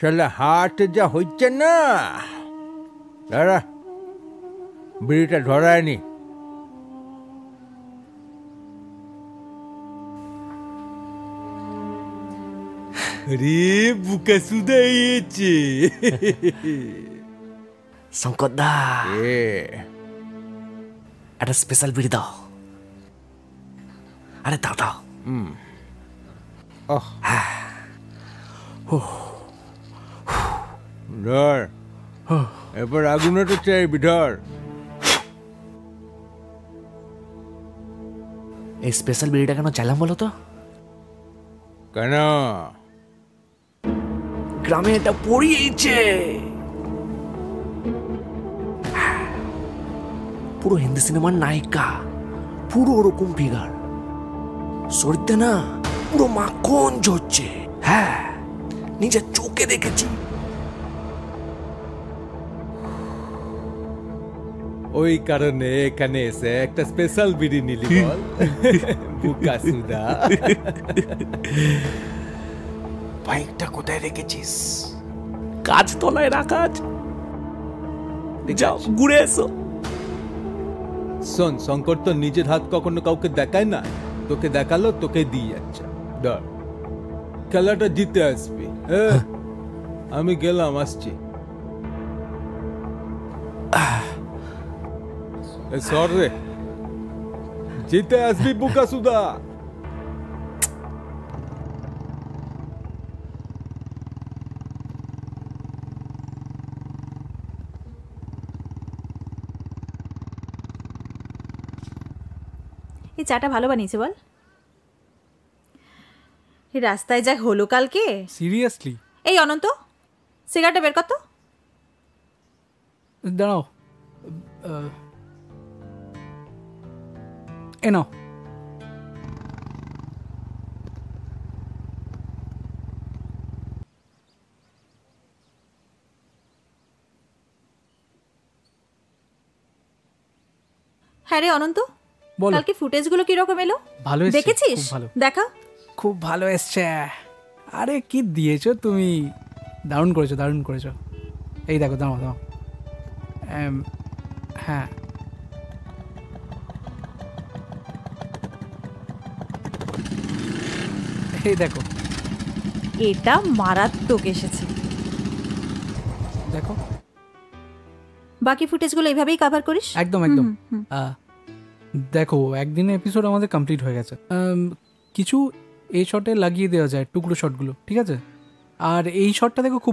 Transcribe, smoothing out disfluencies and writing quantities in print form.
শালা হাট যা হচ্ছে না, দাঁড়া বিড়িটা ধরায়নি। আরে বুকা সুদা এসেছে। শঙ্কর দা, একটা স্পেশাল বিড়ি দাও। আরে দাও দাও। ধর, এবার আগুনটা চাইবি, ধর। এই স্পেশাল বিড়িটা কেন চাইলাম বলো তো? কেন? গ্রামে এটা পড়িয়েছে, পুরো হিন্দি সিনেমার নায়িকা, পুরো ওরকম ফিগার, শরীরটা না পুরো মাখন ঝরছে। হ্যাঁ, নিজের চোখে দেখেছি। ওই কারণে এখানে এসে একটা স্পেশাল বিড়ি নিলি বল। বুকা সুদা। বাইকটা কোথায় রেখেছিস? কাজ তলায় রাখা আছে, যাও ঘুরে এসো। শোন, শঙ্কর তো নিজের হাত কখনো কাউকে দেখায় না, তোকে দেখালো তোকে দিয়ে যাচ্ছে। ধর, খেলাটা জিতে আসবি। আমি গেলাম, আসছি। সর রে, জিতে আসবি বুকা সুদা। এই চাটা ভালো বানিয়েছে বল। এই রাস্তায় যা হলো কালকে। সিরিয়াসলি? এই অনন্ত, সিগারেটটা বের কর তো। দাঁড়াও, এ নাও। হ্যাঁ রে অনন্ত, বলো। কালকে ফুটেজগুলো কিরকম এলো? ভালো এসেছে, দেখেছিস? খুব ভালো। দেখা, খুব ভালো এসছে। আরে কি দিয়েছো তুমি, দারুণ করেছো, দারুণ করেছো। এই দেখো, দাঁড়াও দাঁড়াও। হ্যাঁ, এই দেখো, এটা মারাত্মক এসেছে। দেখো বাকি ফুটেজগুলো এইভাবেই কভার করিস। একদম একদম। দেখো, একদিনে এপিসোড আমাদের কমপ্লিট হয়ে গেছে। কিছু এই শটে লাগিয়ে দেওয়া যায়, টুকরো শটগুলো, ঠিক আছে? আর এই শটটা দেখো খুব